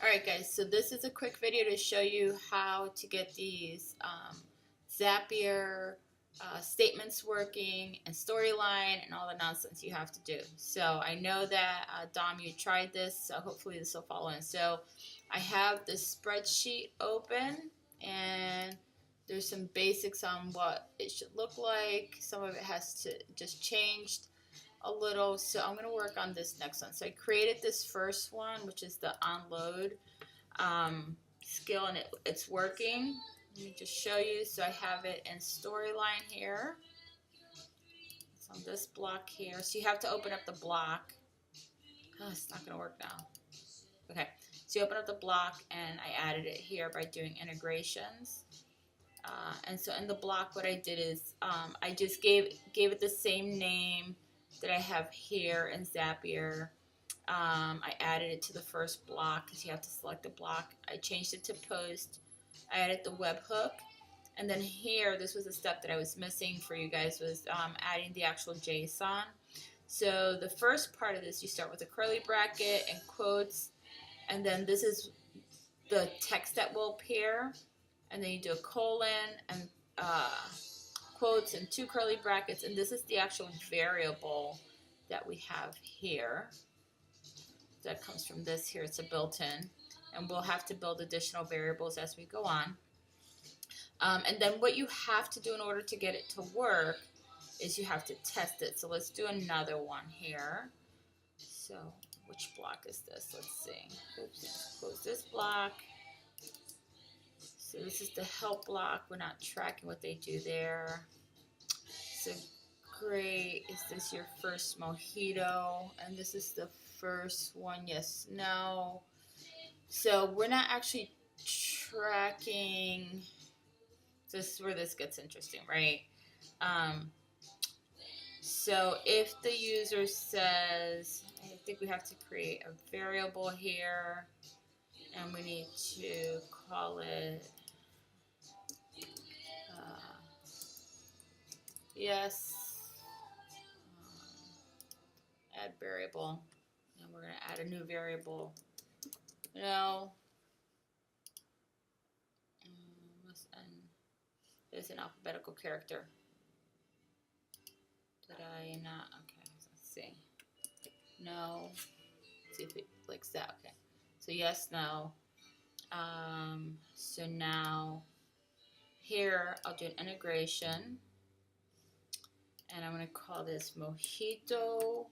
Alright guys, so this is a quick video to show you how to get these Zapier statements working and storyline and all the nonsense you have to do. So I know that Dom, you tried this, so hopefully this will follow in. So I have this spreadsheet open and there's some basics on what it should look like. Some of it has to just changed a little, so I'm going to work on this next one. So I created this first one, which is the onload skill, and it's working. Let me just show you. So I have it in storyline here. It's on this block here. So you have to open up the block. Oh, it's not going to work now. Okay, so you open up the block, and I added it here by doing integrations. And so in the block, what I did is I just gave it the same name that I have here in Zapier. I added it to the first block because you have to select a block. I changed it to post. I added the webhook. And then here, this was a step that I was missing for you guys, was adding the actual JSON. So the first part of this, you start with a curly bracket and quotes. And then this is the text that will appear. And then you do a colon and quotes and two curly brackets, and this is the actual variable that we have here that comes from this here. It's a built-in, and we'll have to build additional variables as we go on. And then what you have to do in order to get it to work is you have to test it. So let's do another one here. So which block is this? Let's see. Oops, close this block. So this is the help block. We're not tracking what they do there. So great. Is this your first mojito? And this is the first one. Yes, no. So we're not actually tracking. This is where this gets interesting, right? So if the user says, I think we have to create a variable here, and we need to call it yes, add variable, and we're going to add a new variable. No, there's an alphabetical character. Did I not? Okay, let's see. No. Let's see if it likes that. Okay. So yes, no. So now here I'll do an integration, and I'm going to call this mojito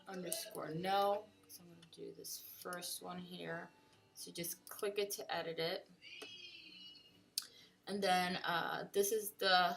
underscore no. So I'm going to do this first one here. So just click it to edit it. And then this is the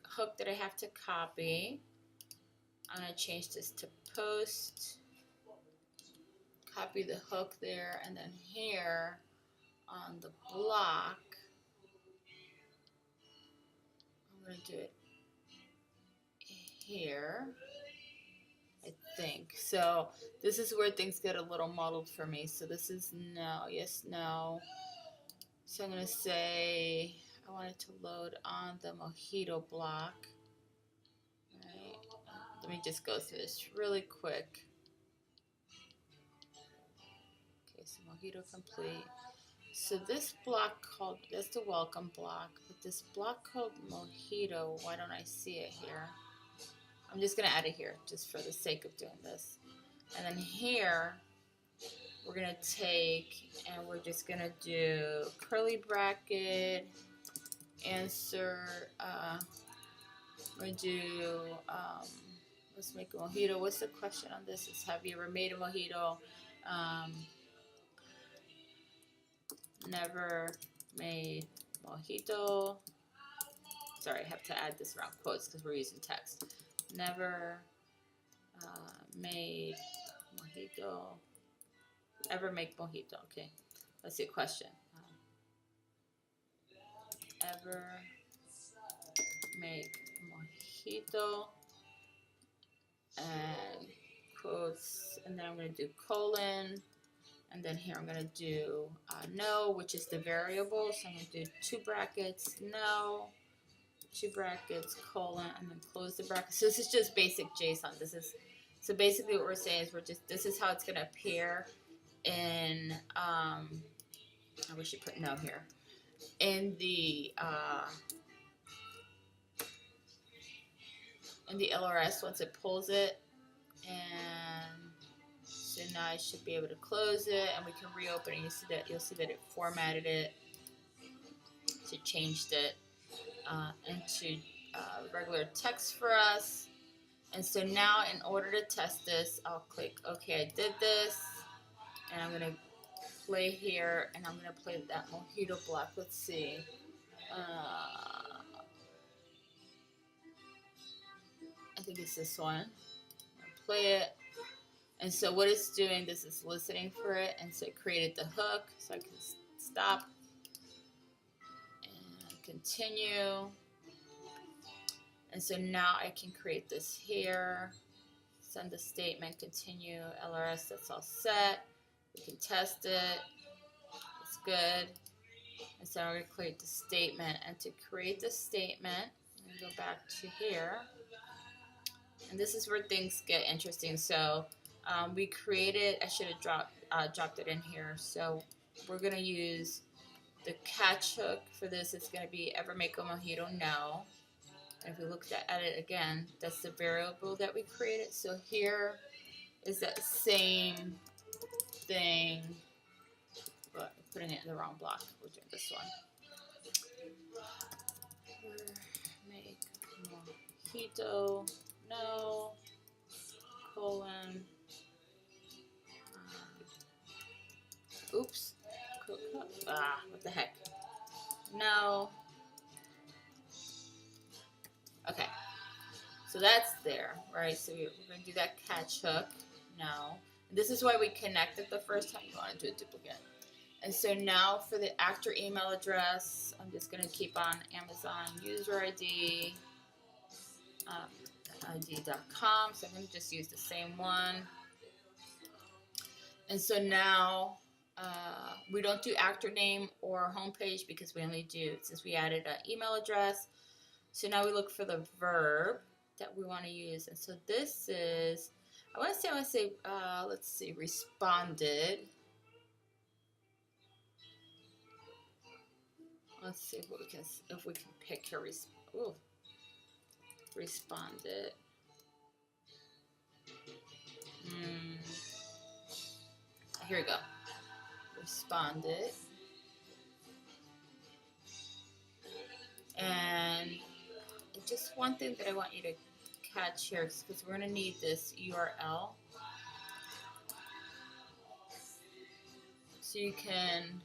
hook that I have to copy. I'm going to change this to post. Copy the hook there, and then here on the block, I'm going to do it here, I think. So this is where things get a little muddled for me. So this is no, yes, no. So I'm going to say I want it to load on the mojito block. All right. Let me just go through this really quick. Okay, so mojito complete. So this block called, that's the welcome block, but this block called mojito, why don't I see it here? I'm just going to add it here just for the sake of doing this. And then here, we're going to take, and we're just going to do curly bracket, insert, we're going to do, let's make a mojito. What's the question on this? Is have you ever made a mojito? Never made mojito. Sorry, I have to add this around quotes because we're using text. Never made mojito. Ever make mojito? Okay, let's see a question. Ever make mojito? And quotes, and then I'm going to do colon. And then here I'm going to do no, which is the variable. So I'm going to do two brackets, no, two brackets, colon, and then close the bracket. So this is just basic JSON. So basically what we're saying is this is how it's going to appear in, I wish you put no here, in the LRS once it pulls it. And so now I should be able to close it, and we can reopen it. You'll see that it formatted it, so it changed it into regular text for us. And so now, in order to test this, I'll click OK. I did this, and I'm gonna play here, and I'm gonna play that mojito block. Let's see. I think it's this one. I'll play it. And so what it's doing, this is listening for it, and so it created the hook, so I can stop and continue. And so now I can create this here, send the statement, continue, LRS, that's all set. We can test it, it's good. And so I'm going to create the statement, and to create the statement, I'm going to go back to here. And this is where things get interesting. So we created, I should have dropped it in here. So we're going to use the catch hook for this. It's going to be ever make a mojito? No. And if we look at it again, that's the variable that we created. So here is that same thing, but I'm putting it in the wrong block. We're doing this one. Make mojito? No. Colon. Oops. What the heck? No. Okay. So that's there, right? So we're going to do that catch hook. No. This is why we connected the first time. You want to do a duplicate. And so now for the actor email address, I'm just going to keep on Amazon user ID, ID.com. So I'm going to just use the same one. And so now we don't do actor name or homepage because we only do, since we added an email address. So now we look for the verb that we want to use. And so this is, I want to say, let's see, responded. Let's see what we can, if we can pick here. Responded. Here we go. Responded. And just one thing that I want you to catch here, because we're going to need this URL. So you can,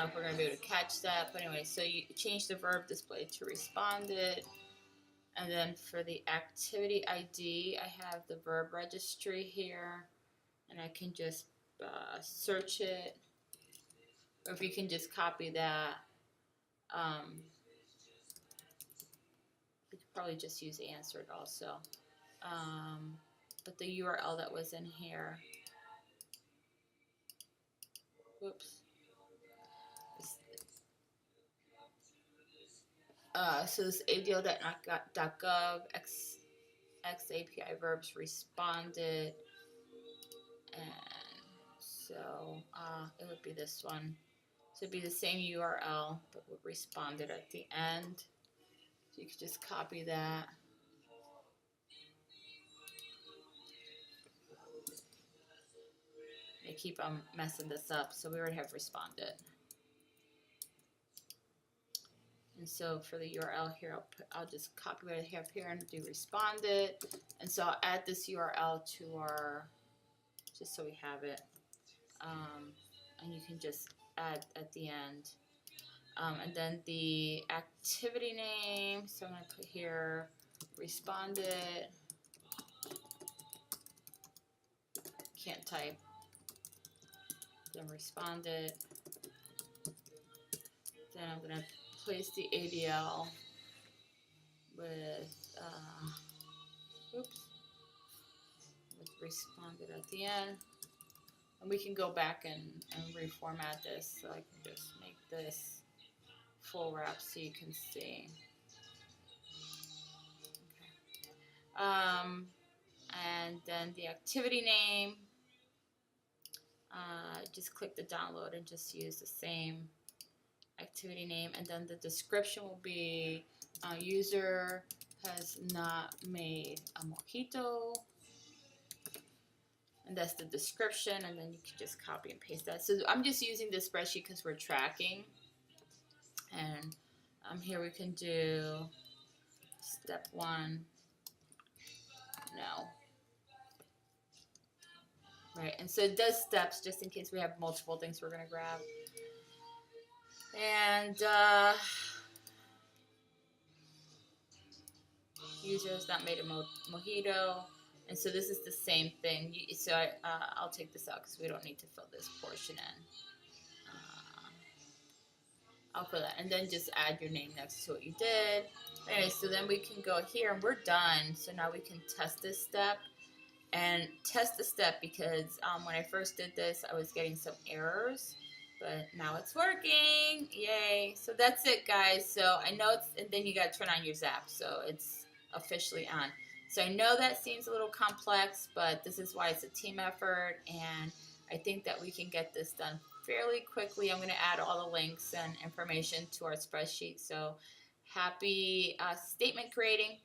if we're going to be able to catch that. But anyway, so you change the verb display to responded. And then for the activity ID, I have the verb registry here. And I can just search it. Or if you can just copy that. You could probably just use answered also. But the URL that was in here. Whoops. So this ADL.gov, xAPI verbs responded. And so it would be this one. So it'd be the same URL, but with responded at the end. So you could just copy that. I keep on messing this up, so we already have responded. And so for the URL here, I'll just copy what I have here and do responded. And so I'll add this URL to our, just so we have it. And you can just add at the end. And then the activity name, so I'm going to put here responded. Can't type. Then responded. Then I'm going to place the ADL with, with responded at the end. And we can go back and reformat this. So I can just make this full wrap so you can see. Okay. And then the activity name. just click the download and just use the same activity name, and then the description will be user has not made a mojito, and that's the description, and then you can just copy and paste that. So I'm just using this spreadsheet because we're tracking, and here we can do step 1, no. Right, and so it does steps just in case we have multiple things we're going to grab. And user has not made a mojito. And so this is the same thing. So I'll take this out because we don't need to fill this portion in. I'll fill that. And then just add your name next to what you did. Okay, so then we can go here and we're done. So now we can test this step. And test the step because when I first did this, I was getting some errors. But now it's working. Yay. So that's it, guys. So I know it's, and then you got to turn on your Zap. So it's officially on. So I know that seems a little complex, but this is why it's a team effort, and I think that we can get this done fairly quickly. I'm going to add all the links and information to our spreadsheet. So happy statement creating.